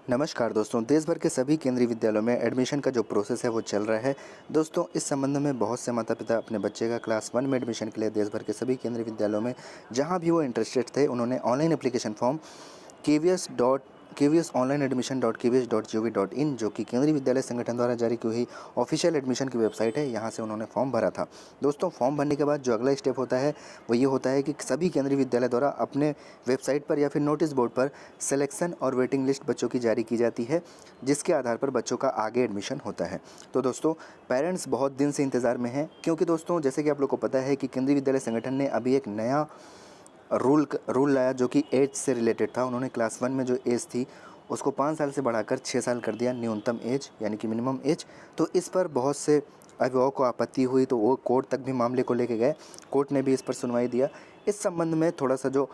नमस्कार दोस्तों, देश भर के सभी केंद्रीय विद्यालयों में एडमिशन का जो प्रोसेस है वो चल रहा है। दोस्तों, इस संबंध में बहुत से माता-पिता अपने बच्चे का क्लास 1 में एडमिशन के लिए देश भर के सभी केंद्रीय विद्यालयों में जहां भी वो इंटरेस्टेड थे, उन्होंने ऑनलाइन एप्लीकेशन फॉर्म kvsonlineadmission.kvs.gov.in जो कि केंद्रीय विद्यालय संगठन द्वारा जारी की हुई ऑफिशियल एडमिशन की वेबसाइट है, यहाँ से उन्होंने फॉर्म भरा था। दोस्तों, फॉर्म भरने के बाद जो अगला स्टेप होता है वो ये होता है कि सभी केंद्रीय विद्यालय द्वारा अपने वेबसाइट पर या फिर नोटिस बोर्ड पर सिलेक्शन और वेटिंग लिस्ट बच्चों की जारी की जाती है, जिसके आधार पर बच्चों का आगे एडमिशन होता है। तो दोस्तों, पेरेंट्स बहुत दिन से इंतज़ार में हैं, क्योंकि दोस्तों जैसे कि आप लोग को पता है कि केंद्रीय विद्यालय संगठन ने अभी एक नया रूल लाया जो कि एज से रिलेटेड था। उन्होंने क्लास 1 में जो एज थी उसको 5 साल से बढ़ाकर 6 साल कर दिया, न्यूनतम एज यानी कि मिनिमम एज। तो इस पर बहुत से अभिभावकों को आपत्ति हुई, तो वो कोर्ट तक भी मामले को लेके गए। कोर्ट ने भी इस पर सुनवाई दिया। इस संबंध में थोड़ा सा जो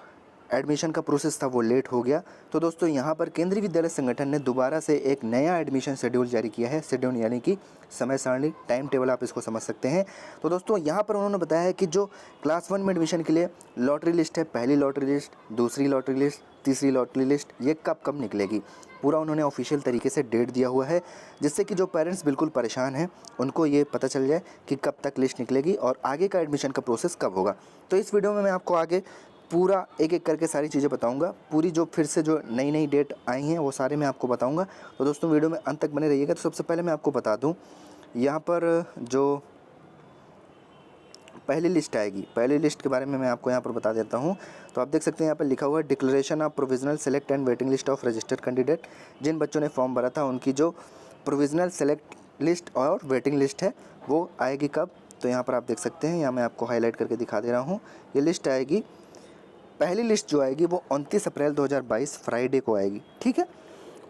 एडमिशन का प्रोसेस था वो लेट हो गया। तो दोस्तों, यहाँ पर केंद्रीय विद्यालय संगठन ने दोबारा से एक नया एडमिशन शेड्यूल जारी किया है। शेड्यूल यानी कि समय सारणी, टाइम टेबल आप इसको समझ सकते हैं। तो दोस्तों, यहाँ पर उन्होंने बताया है कि जो क्लास 1 में एडमिशन के लिए लॉटरी लिस्ट है, पहली लॉटरी लिस्ट, दूसरी लॉटरी लिस्ट, तीसरी लॉटरी लिस्ट, ये कब निकलेगी, पूरा उन्होंने ऑफिशियल तरीके से डेट दिया हुआ है, जिससे कि जो पेरेंट्स बिल्कुल परेशान हैं उनको ये पता चल जाए कि कब तक लिस्ट निकलेगी और आगे का एडमिशन का प्रोसेस कब होगा। तो इस वीडियो में मैं आपको आगे पूरा एक-एक करके सारी चीज़ें बताऊंगा। पूरी जो फिर से जो नई डेट आई हैं वो सारे मैं आपको बताऊंगा। तो दोस्तों, वीडियो में अंत तक बने रहिएगा। तो सबसे पहले मैं आपको बता दूं, यहाँ पर जो पहली लिस्ट आएगी, पहली लिस्ट के बारे में मैं आपको यहाँ पर बता देता हूँ। तो आप देख सकते हैं यहाँ पर लिखा हुआ है declaration of provisional select and waiting list of registered candidate. जिन बच्चों ने फॉर्म भरा था उनकी जो प्रोविजनल सेलेक्ट लिस्ट और वेटिंग लिस्ट है वो आएगी कब। तो यहाँ पर आप देख सकते हैं, यहाँ मैं आपको हाईलाइट करके दिखा दे रहा हूँ। ये लिस्ट आएगी, पहली लिस्ट जो आएगी वो 29 अप्रैल 2022 फ्राइडे को आएगी। ठीक है,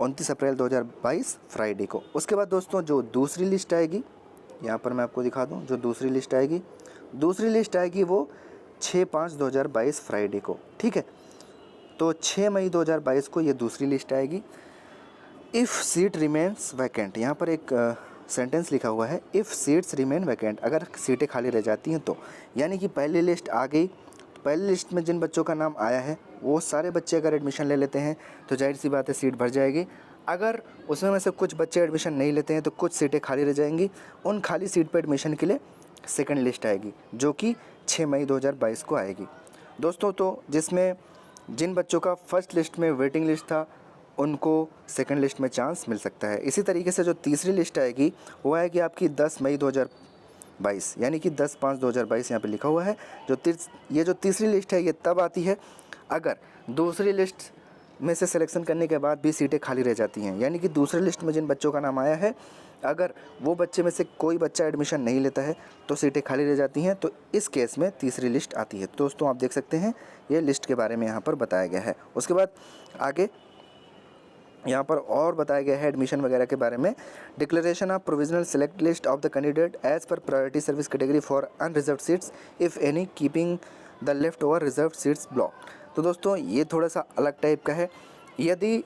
29 अप्रैल 2022 फ्राइडे को। उसके बाद दोस्तों जो दूसरी लिस्ट आएगी, यहाँ पर मैं आपको दिखा दूँ, जो दूसरी लिस्ट आएगी वो 6/5/2022 फ्राइडे को। ठीक है, तो 6 मई 2022 को ये दूसरी लिस्ट आएगी। इफ़ सीट रिमेन्स वैकेंट, यहाँ पर एक सेंटेंस लिखा हुआ है, इफ़ सीट्स रिमेन वैकेंट, अगर सीटें खाली रह जाती हैं तो, यानी कि पहली लिस्ट आ गई, पहली लिस्ट में जिन बच्चों का नाम आया है वो सारे बच्चे अगर एडमिशन ले लेते हैं तो जाहिर सी बात है सीट भर जाएगी। अगर उसमें में से कुछ बच्चे एडमिशन नहीं लेते हैं तो कुछ सीटें खाली रह जाएंगी। उन खाली सीट पर एडमिशन के लिए सेकंड लिस्ट आएगी जो कि 6 मई 2022 को आएगी दोस्तों। तो जिसमें जिन बच्चों का फर्स्ट लिस्ट में वेटिंग लिस्ट था उनको सेकंड लिस्ट में चांस मिल सकता है। इसी तरीके से जो तीसरी लिस्ट आएगी वो आएगी आपकी 10 मई 2022, यानी कि 10/5/2022 यहाँ पे लिखा हुआ है। ये जो तीसरी लिस्ट है ये तब आती है अगर दूसरी लिस्ट में से सिलेक्शन करने के बाद भी सीटें खाली रह जाती हैं, यानी कि दूसरी लिस्ट में जिन बच्चों का नाम आया है अगर वो बच्चे में से कोई बच्चा एडमिशन नहीं लेता है तो सीटें खाली रह जाती हैं। तो इस केस में तीसरी लिस्ट आती है। दोस्तों, आप देख सकते हैं ये लिस्ट के बारे में यहाँ पर बताया गया है। उसके बाद आगे यहाँ पर और बताया गया है एडमिशन वगैरह के बारे में। Declaration of provisional select list of the candidate as per priority service category for unreserve seats if any keeping the left over reserve seats block. तो दोस्तों, ये थोड़ा सा अलग टाइप का है। यदि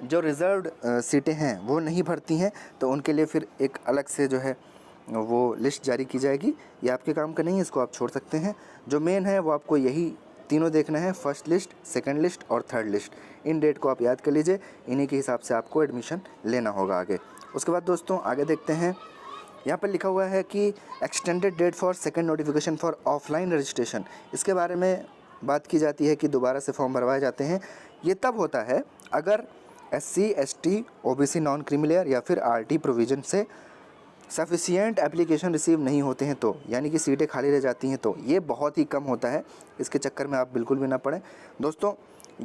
जो रिज़र्व्ड सीटें हैं वो नहीं भरती हैं तो उनके लिए फिर एक अलग से जो है वो लिस्ट जारी की जाएगी। ये आपके काम का नहीं है, इसको आप छोड़ सकते हैं। जो मेन है वो आपको यही तीनों देखना है, फर्स्ट लिस्ट, सेकंड लिस्ट और थर्ड लिस्ट। इन डेट को आप याद कर लीजिए, इन्हीं के हिसाब से आपको एडमिशन लेना होगा आगे। उसके बाद दोस्तों आगे देखते हैं, यहाँ पर लिखा हुआ है कि extended date for second notification for offline registration. इसके बारे में बात की जाती है कि दोबारा से फॉर्म भरवाए जाते हैं। ये तब होता है अगर SC ST OBC non creamy या फिर RT प्रोविज़न से सफिशिएंट एप्लीकेशन रिसीव नहीं होते हैं तो, यानी कि सीटें खाली रह जाती हैं तो। ये बहुत ही कम होता है, इसके चक्कर में आप बिल्कुल भी ना पड़ें दोस्तों।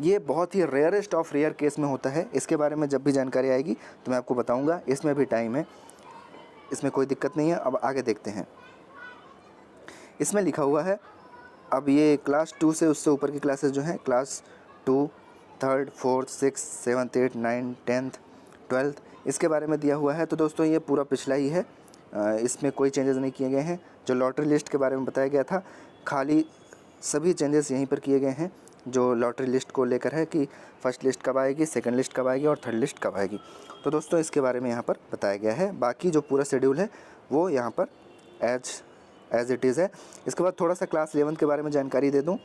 ये बहुत ही रेयरेस्ट ऑफ रेयर केस में होता है। इसके बारे में जब भी जानकारी आएगी तो मैं आपको बताऊंगा। इसमें भी टाइम है, इसमें कोई दिक्कत नहीं है। अब आगे देखते हैं, इसमें लिखा हुआ है, अब ये क्लास 2 से उससे ऊपर की क्लासेस जो हैं, class 2, 3rd 4th 6th 7th 8th 9th 10th 12th, इसके बारे में दिया हुआ है। तो दोस्तों ये पूरा पिछला ही है, इसमें कोई चेंजेस नहीं किए गए हैं। जो लॉटरी लिस्ट के बारे में बताया गया था, खाली सभी चेंजेस यहीं पर किए गए हैं जो लॉटरी लिस्ट को लेकर है कि फर्स्ट लिस्ट कब आएगी, सेकंड लिस्ट कब आएगी और थर्ड लिस्ट कब आएगी। तो दोस्तों इसके बारे में यहाँ पर बताया गया है। बाकी जो पूरा शेड्यूल है वो यहाँ पर एज इट इज़ है। इसके बाद थोड़ा सा क्लास 11th के बारे में जानकारी दे दूँ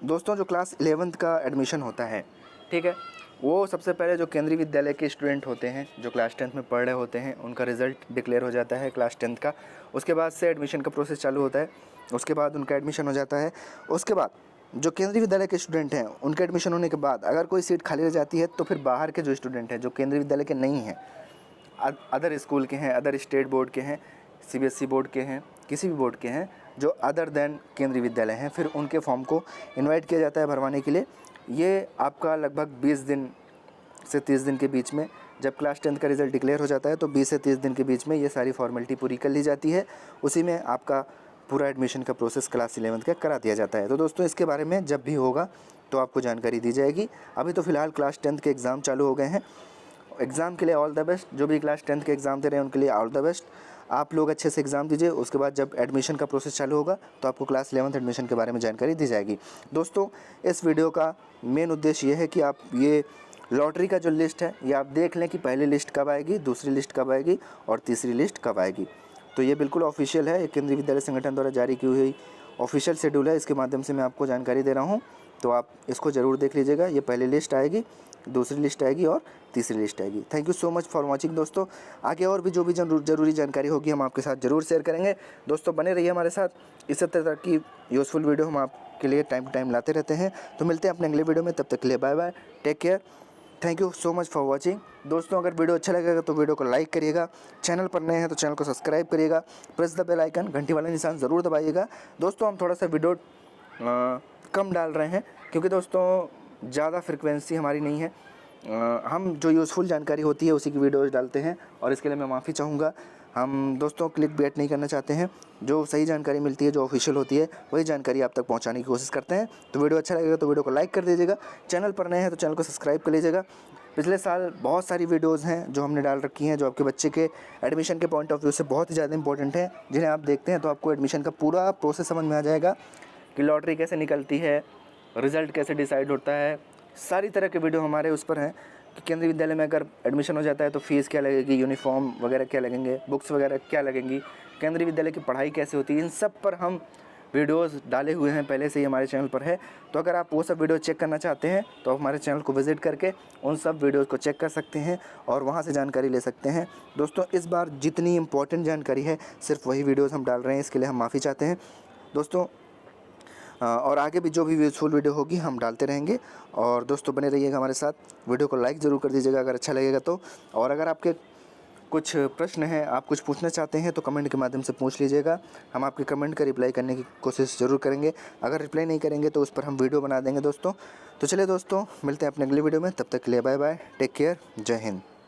दोस्तों। जो क्लास 11th का एडमिशन होता है, ठीक है, वो सबसे पहले जो केंद्रीय विद्यालय के स्टूडेंट होते हैं जो क्लास 10th में पढ़ रहे होते हैं, उनका रिज़ल्ट डिक्लेयर हो जाता है क्लास 10th का। उसके बाद से एडमिशन का प्रोसेस चालू होता है, उसके बाद उनका एडमिशन हो जाता है। उसके बाद जो केंद्रीय विद्यालय के स्टूडेंट हैं उनके एडमिशन होने के बाद अगर कोई सीट खाली रह जाती है तो फिर बाहर के जो स्टूडेंट हैं जो केंद्रीय विद्यालय के नहीं हैं, अदर स्कूल के हैं, अदर स्टेट बोर्ड के हैं, CBSE बोर्ड के हैं, किसी भी बोर्ड के हैं जो अदर देन केंद्रीय विद्यालय हैं, फिर उनके फॉर्म को इनवाइट किया जाता है भरवाने के लिए। ये आपका लगभग 20 दिन से 30 दिन के बीच में, जब क्लास 10th का रिज़ल्ट डिक्लेयर हो जाता है तो 20 से 30 दिन के बीच में ये सारी फॉर्मेलिटी पूरी कर ली जाती है। उसी में आपका पूरा एडमिशन का प्रोसेस क्लास 11th का करा दिया जाता है। तो दोस्तों इसके बारे में जब भी होगा तो आपको जानकारी दी जाएगी। अभी तो फ़िलहाल क्लास 10th के एग्ज़ाम चालू हो गए हैं। एग्ज़ाम के लिए ऑल द बेस्ट। जो भी क्लास 10th के एग्ज़ाम दे रहे हैं उनके लिए ऑल द बेस्ट। आप लोग अच्छे से एग्ज़ाम दीजिए। उसके बाद जब एडमिशन का प्रोसेस चालू होगा तो आपको क्लास 11th एडमिशन के बारे में जानकारी दी जाएगी। दोस्तों इस वीडियो का मेन उद्देश्य ये है कि आप ये लॉटरी का जो लिस्ट है ये आप देख लें कि पहली लिस्ट कब आएगी, दूसरी लिस्ट कब आएगी और तीसरी लिस्ट कब आएगी। तो ये बिल्कुल ऑफिशियल है, ये केंद्रीय विद्यालय संगठन द्वारा जारी की हुई ऑफिशियल शेड्यूल है। इसके माध्यम से मैं आपको जानकारी दे रहा हूँ, तो आप इसको ज़रूर देख लीजिएगा। ये पहली लिस्ट आएगी, दूसरी लिस्ट आएगी और तीसरी लिस्ट आएगी। Thank you so much for watching दोस्तों। आगे और भी जो भी ज़रूरी जानकारी होगी हम आपके साथ ज़रूर शेयर करेंगे। दोस्तों बने रहिए हमारे साथ। इस तरह की यूज़फुल वीडियो हम आपके लिए टाइम टू टाइम लाते रहते हैं। तो मिलते हैं अपने अगले वीडियो में, तब तक के लिए bye bye, take care, thank you so much for watching. दोस्तों अगर वीडियो अच्छा लगेगा तो वीडियो को लाइक करिएगा, चैनल पर नए हैं तो चैनल को सब्सक्राइब करिएगा, प्रेस द बेल आइकन, घंटी वाला निशान ज़रूर दबाइएगा। दोस्तों हम थोड़ा सा वीडियो कम डाल रहे हैं क्योंकि दोस्तों ज़्यादा फ्रिक्वेंसी हमारी नहीं है। हम जो यूज़फुल जानकारी होती है उसी की वीडियोज़ डालते हैं और इसके लिए मैं माफ़ी चाहूँगा। हम दोस्तों क्लिक बेट नहीं करना चाहते हैं। जो सही जानकारी मिलती है, जो ऑफिशियल होती है, वही जानकारी आप तक पहुंचाने की कोशिश करते हैं। तो वीडियो अच्छा लगेगा तो वीडियो को लाइक कर दीजिएगा, चैनल पर नए हैं तो चैनल को सब्सक्राइब कर लीजिएगा। पिछले साल बहुत सारी वीडियोज़ हैं जो हमने डाल रखी हैं जो आपके बच्चे के एडमिशन के पॉइंट ऑफ व्यू से बहुत ही ज़्यादा इंपॉर्टेंट हैं, जिन्हें आप देखते हैं तो आपको एडमिशन का पूरा प्रोसेस समझ में आ जाएगा कि लॉटरी कैसे निकलती है, रिज़ल्ट कैसे डिसाइड होता है। सारी तरह के वीडियो हमारे उस पर हैं कि केंद्रीय विद्यालय में अगर एडमिशन हो जाता है तो फ़ीस क्या लगेगी, यूनिफॉर्म वगैरह क्या लगेंगे, बुक्स वगैरह क्या लगेंगी, केंद्रीय विद्यालय की पढ़ाई कैसे होती है, इन सब पर हम वीडियोस डाले हुए हैं, पहले से ही हमारे चैनल पर है। तो अगर आप वो सब वीडियो चेक करना चाहते हैं तो आप हमारे चैनल को विज़िट करके उन सब वीडियोस को चेक कर सकते हैं और वहाँ से जानकारी ले सकते हैं। दोस्तों इस बार जितनी इम्पोर्टेंट जानकारी है सिर्फ वही वीडियोज़ हम डाल रहे हैं, इसके लिए हम माफ़ी चाहते हैं दोस्तों। और आगे भी जो भी यूज़फुल वीडियो होगी हम डालते रहेंगे। और दोस्तों बने रहिएगा हमारे साथ, वीडियो को लाइक ज़रूर कर दीजिएगा अगर अच्छा लगेगा तो। और अगर आपके कुछ प्रश्न हैं, आप कुछ पूछना चाहते हैं तो कमेंट के माध्यम से पूछ लीजिएगा। हम आपके कमेंट का रिप्लाई करने की कोशिश ज़रूर करेंगे। अगर रिप्लाई नहीं करेंगे तो उस पर हम वीडियो बना देंगे दोस्तों। तो चलिए दोस्तों मिलते हैं अपने अगले वीडियो में, तब तक के लिए बाय बाय, टेक केयर, जय हिंद।